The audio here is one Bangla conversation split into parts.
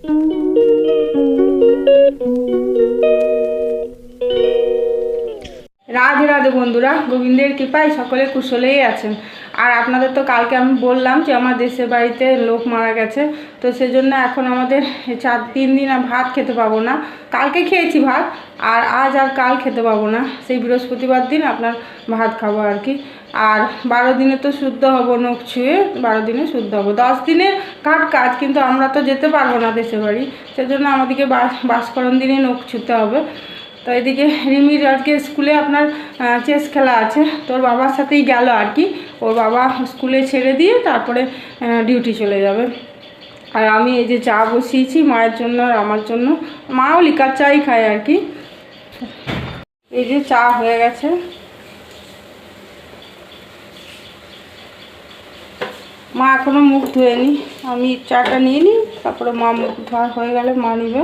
রাধে রাধে বন্ধুরা, গোবিন্দের কৃপায় সকলে কুশলেই আছেন। আর আপনাদের তো কালকে আমি বললাম যে আমার দেশের বাড়িতে লোক মারা গেছে, তো সেজন্য এখন আমাদের 3 দিন আর ভাত খেতে পাবো না। কালকে খেয়েছি ভাত, আর আজ আর কাল খেতে পাবো না। সেই বৃহস্পতিবার দিন আপনার ভাত খাবো আর কি। আর 12 দিনে তো শুদ্ধ হবো, নখ ছুঁয়ে 12 দিনে শুদ্ধ হবো। 10 দিনের কাজ, কিন্তু আমরা তো যেতে পারবো না দেশের বাড়ি, সেজন্য আমাদেরকে বাসকরণ দিনে নখ ছুঁতে হবে। তো এদিকে রিমির আজকে স্কুলে আপনার চেস খেলা আছে, তোর বাবার সাথেই গেল আর কি। ওর বাবা স্কুলে ছেড়ে দিয়ে তারপরে ডিউটি চলে যাবে। আর আমি এই যে চা বসিয়েছি মায়ের জন্য আর আমার জন্য। মাও লিকার চাই খায় আর কি। এই যে চা হয়ে গেছে। মা এখনও মুখ ধোয়নি, আমি চাটা নিয়ে নিই, তারপরে মা মুখ ধোয়া হয়ে গেলে মা নিবে।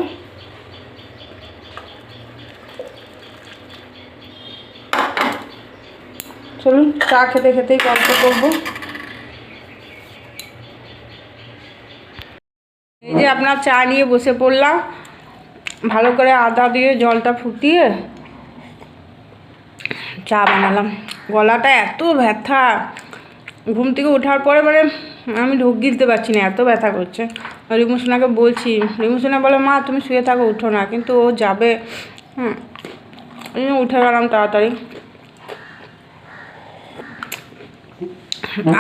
চলুন চা খেতে খেতেই গল্প করবো। এই যে আপনার চা নিয়ে বসে পড়লাম, ভালো করে আদা দিয়ে জলটা ফুটিয়ে চা বানালাম। গলাটা এত ব্যথা, ঘুম থেকে ওঠার পরে মানে আমি ঢোক গিলতে পারছি না, এত ব্যথা করছে। রিমুসোনাকে বলছি, রিমুসোনা বলে মা তুমি শুয়ে থাকো, উঠো না, কিন্তু ও যাবে। উঠে গেলাম তাড়াতাড়ি।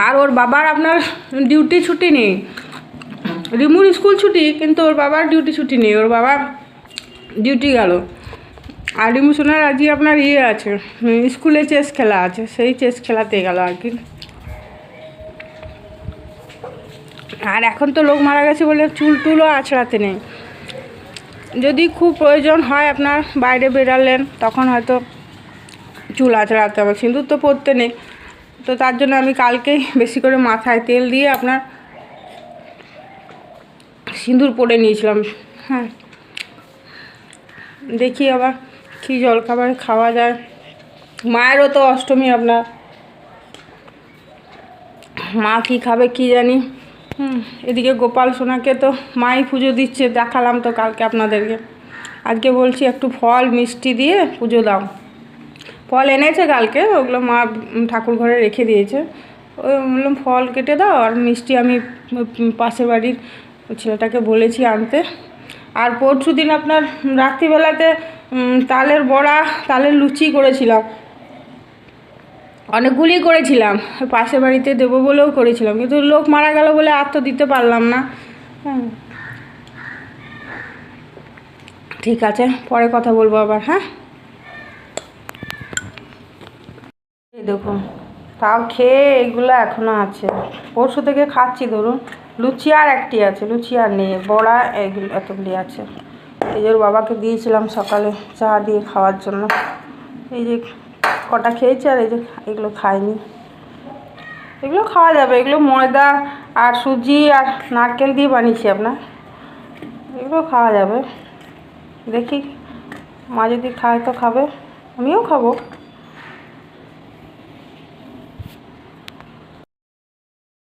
আর ওর বাবার আপনার ডিউটি ছুটি নেই, রিমুর স্কুল ছুটি, কিন্তু ওর বাবার ডিউটি ছুটি নেই। ওর বাবা ডিউটি গেল। আর রিমুসোনার আজকে আপনার আছে, স্কুলে চেস খেলা আছে, সেই চেস খেলাতে গেল আর কি। আর এখন তো লোক মারা গেছে বলে চুল টুলও আছড়াতে নেই। যদি খুব প্রয়োজন হয় আপনার বাইরে বেরালেন, তখন হয়তো চুল আছড়াতে হবে, সিঁদুর তো পরতে নেই। তো তার জন্য আমি কালকেই বেশি করে মাথায় তেল দিয়ে আপনার সিঁদুর পরে নিয়েছিলাম। হ্যাঁ, দেখি আবার কী জলখাবার খাওয়া যায়। মায়েরও তো অষ্টমী, আপনার মা কি খাবে কি জানি। এদিকে গোপাল সোনাকে তো মাই পুজো দিচ্ছে, দেখালাম তো কালকে আপনাদেরকে। আজকে বলছি একটু ফল মিষ্টি দিয়ে পুজো দাও। ফল এনেছে কালকে, ওগুলো মা ঠাকুর ঘরে রেখে দিয়েছে। ওই বললাম ফল কেটে দাও, আর মিষ্টি আমি পাশের বাড়ির ছেলেটাকে বলেছি আনতে। আর পরশু দিন আপনার রাত্রিবেলাতে তালের বড়া, তালের লুচি করেছিলাম, অনেকগুলি করেছিলাম। পাশের বাড়িতে দেবো বলেও করেছিলাম, কিন্তু লোক মারা গেল বলে আর তো দিতে পারলাম না। ঠিক আছে, পরে কথা বলবো আবার। হ্যাঁ, এই দেখুন, তাও খেয়ে এগুলো এখনও আছে। পরশু থেকে খাচ্ছি, ধরুন লুচি আর একটি আছে, লুচি আর নেই, বড়া এগুলো এতগুলি আছে। এই যে ওর বাবাকে দিয়েছিলাম সকালে চা দিয়ে খাওয়ার জন্য। এই যে কটা খেয়েছে, আর এই যে এগুলো খায়নি। এগুলো খাওয়া যাবে, এগুলো ময়দা আর সুজি আর নারকেল দিয়ে বানিয়েছি আপনার, এগুলো খাওয়া যাবে। দেখি মা যদি খায় তো খাবে, আমিও খাবো।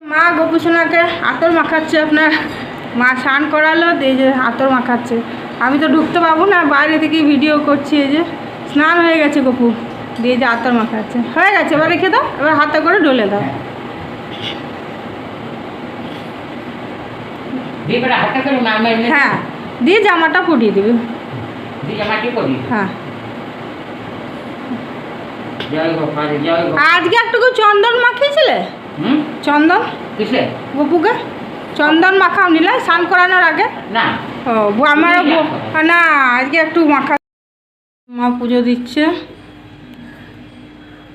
মা গোপুসোনাকে আতর মাখাচ্ছে আপনার, মা স্নান করালো, এই যে আতর মাখাচ্ছে। আমি তো ঢুকতে পাবো না, বাইরে থেকেই ভিডিও করছি। এই যে স্নান হয়ে গেছে গপু, দিয়ে যে আতর মাখাচ্ছে হয়ে গেছে। এবার রেখে দাও, এবার হাতে করে ডলে দাও। হ্যাঁ, দিয়ে জামাটা পরিয়ে দিবি। হ্যাঁ, আজকে একটু চন্দন মাখিয়েছিলে? চন্দন গপুকে চন্দন মাখাও নিলে স্নান করানোর আগে? না, ও আমারও না, আজকে একটু মাখা। মা পুজো দিচ্ছে,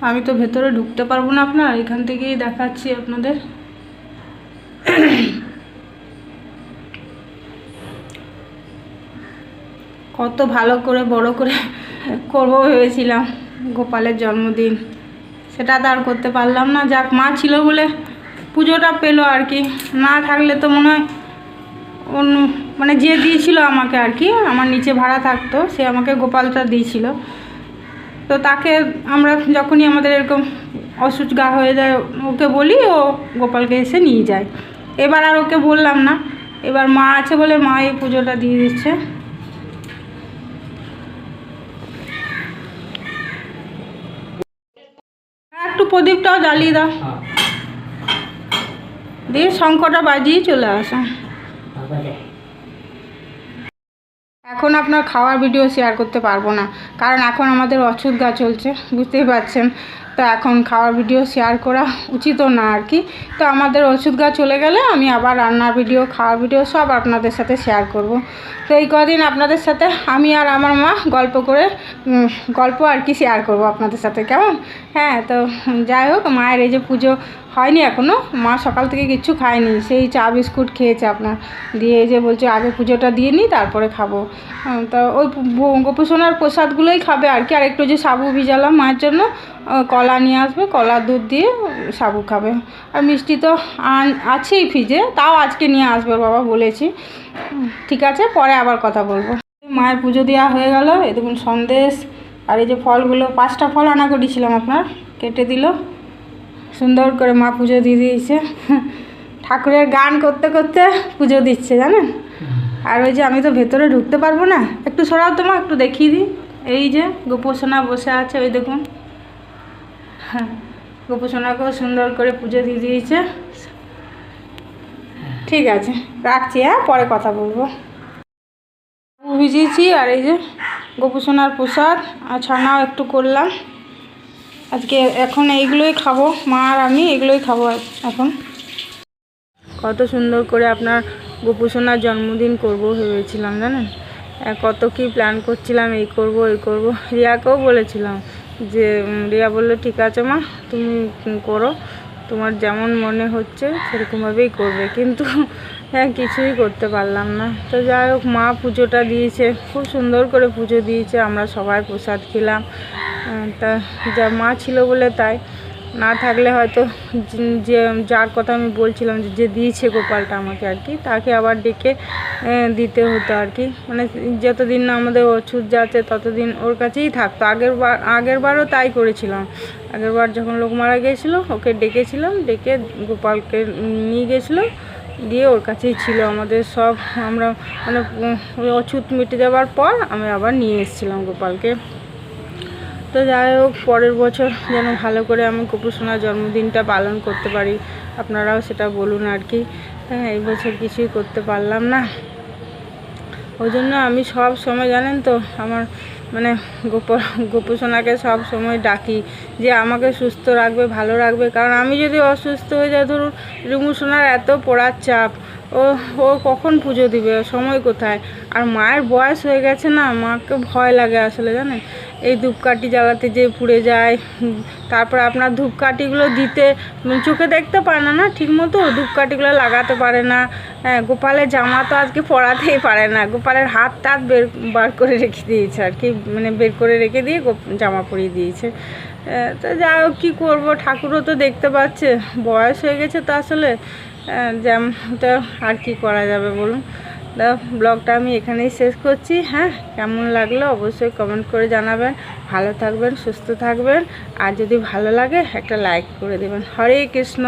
আমি তো ভেতরে ঢুকতে পারবো না, আপনার এখান থেকেই দেখাচ্ছি আপনাদের। কত ভালো করে বড় করে করবো ভেবেছিলাম গোপালের জন্মদিন, সেটা তো আর করতে পারলাম না। যাক, মা ছিল বলে পুজোটা পেলো আর কি, না থাকলে তো মনে হয় অন্য মানে যে দিয়েছিল আমাকে আর কি, আমার নিচে ভাড়া থাকতো, সে আমাকে গোপালটা দিয়েছিল। তো তাকে আমরা যখনই আমাদের এরকম অসুখ হয়ে যায়, ওকে বলি, ও গোপালকে এসে নিয়ে যায়। এবার আর ওকে বললাম না, এবার মা আছে বলে মা এই পুজোটা দিয়ে দিচ্ছে। একটু প্রদীপটাও জ্বালিয়ে দাও, দিয়ে শঙ্খটা বাজিয়ে চলে আসো। এখন আপনার খাওয়ার ভিডিও শেয়ার করতে পারবো না, কারণ এখন আমাদের অচ্ছুত গাছ চলছে, বুঝতেই পারছেন। তো এখন খাওয়ার ভিডিও শেয়ার করা উচিতও না আর কি। তো আমাদের ওষুধ গাছ চলে গেলে আমি আবার রান্নার ভিডিও, খাওয়ার ভিডিও সব আপনাদের সাথে শেয়ার করব। তো এই কদিন আপনাদের সাথে আমি আর আমার মা গল্প আর কি শেয়ার করব আপনাদের সাথে, কেমন? হ্যাঁ, তো যাই হোক, মায়ের এই যে পুজো হয়নি এখনও, মা সকাল থেকে কিচ্ছু খায়নি, সেই চা বিস্কুট খেয়েছে আপনার, দিয়ে এই যে বলছে আগে পুজোটা দিয়ে নিই তারপরে খাবো। তো ওই গোপুসোনার প্রসাদগুলোই খাবে আর কি। আর একটু যে সাবু ভিজালাম মায়ের জন্য, কলা নিয়ে আসবে, কলা দুধ দিয়ে সাবু খাবে। আর মিষ্টি তো আছেই ফ্রিজে, তাও আজকে নিয়ে আসবে ওর বাবা বলেছি। ঠিক আছে, পরে আবার কথা বলবো। মায়ের পুজো দেওয়া হয়ে গেল। এই দেখুন সন্দেশ, আর এই যে ফলগুলো, 5টা ফল আনা করেছিলাম আপনার, কেটে দিল সুন্দর করে। মা পুজো দিয়ে দিয়েছে, ঠাকুরের গান করতে করতে পুজো দিচ্ছে জানেন। আর ওই যে আমি তো ভেতরে ঢুকতে পারবো না, একটু সরাও তোমার, একটু দেখিয়ে দিই। এই যে গোপোষণা বসে আছে, ওই দেখুন, হ্যাঁ, গোপোষণাকেও সুন্দর করে পুজো দিয়ে দিয়েছে। ঠিক আছে, রাখছি, হ্যাঁ, পরে কথা বলবো। ভিজিয়েছি, আর এই যে গোপোষণার প্রসাদ আর ছানাও একটু করলাম আজকে। এখন এইগুলোই খাবো, মা আর আমি এগুলোই খাবো এখন। কত সুন্দর করে আপনার গোপুসোনার জন্মদিন করব ভেবেছিলাম জানেন, কত কি প্ল্যান করছিলাম, এই করব ওই করব। রিয়াকেও বলেছিলাম, যে রিয়া বললো ঠিক আছে মা, তুমি করো, তোমার যেমন মনে হচ্ছে সেরকমভাবেই করবে, কিন্তু হ্যাঁ কিছুই করতে পারলাম না। তো যাই হোক, মা পুজোটা দিয়েছে, খুব সুন্দর করে পুজো দিয়েছে, আমরা সবাই প্রসাদ খেলাম। তা যা মা ছিল বলে তাই, না থাকলে হয়তো যে যার কথা আমি বলছিলাম যে দিয়েছে গোপালটা আমাকে আর কি, তাকে আবার ডেকে দিতে হতো আর কি। মানে যতদিন না আমাদের ওষুধ যাচ্ছে ততদিন ওর কাছেই থাকতো। আগেরবারও তাই করেছিলাম। আগেরবার যখন লোক মারা গিয়েছিলো, ওকে ডেকেছিলাম, ডেকে গোপালকে নিয়ে গেছিলো, দিয়ে ওর কাছেই ছিল আমাদের সব। আমরা মানে অছুত মিটে যাওয়ার পর আমি আবার নিয়ে এসেছিলাম গোপালকে। তো যাই হোক, পরের বছর যেন ভালো করে আমি গোপুসোনার জন্মদিনটা পালন করতে পারি, আপনারাও সেটা বলুন আর কি। হ্যাঁ, এই বছর কিছুই করতে পারলাম না, ওই জন্য আমি সব সময় জানেন তো আমার মানে গোপুসোনাকে সব সময় ডাকি যে আমাকে সুস্থ রাখবে, ভালো রাখবে। কারণ আমি যদি অসুস্থ হয়ে যাই, ধরুন রিমুসোনার এত পড়ার চাপ, ও কখন পুজো দিবে, সময় কোথায়। আর মায়ের বয়স হয়ে গেছে না, মাকে ভয় লাগে আসলে জানেন। এই ধূপকাঠি জ্বালাতে যে পুড়ে যায়, তারপর আপনার ধূপকাঠিগুলো দিতে চোখে দেখতে পায় না ঠিক মতো, ধূপকাঠিগুলো লাগাতে পারে না। হ্যাঁ, গোপালের জামা তো আজকে পরাতেই পারে না, গোপালের হাত বার করে রেখে দিয়েছে আর কি, মানে বের করে রেখে দিয়ে জামা পরিয়ে দিয়েছে। তো যাই হোক, কী করবো, ঠাকুরও তো দেখতে পাচ্ছে, বয়স হয়ে গেছে তো আসলে, তো আর কি করা যাবে বলুন। তো ব্লগটা আমি এখানেই শেষ করছি। হ্যাঁ, কেমন লাগলো অবশ্যই কমেন্ট করে জানাবেন। ভালো থাকবেন, সুস্থ থাকবেন, আর যদি ভালো লাগে একটা লাইক করে দেবেন। হরে কৃষ্ণ।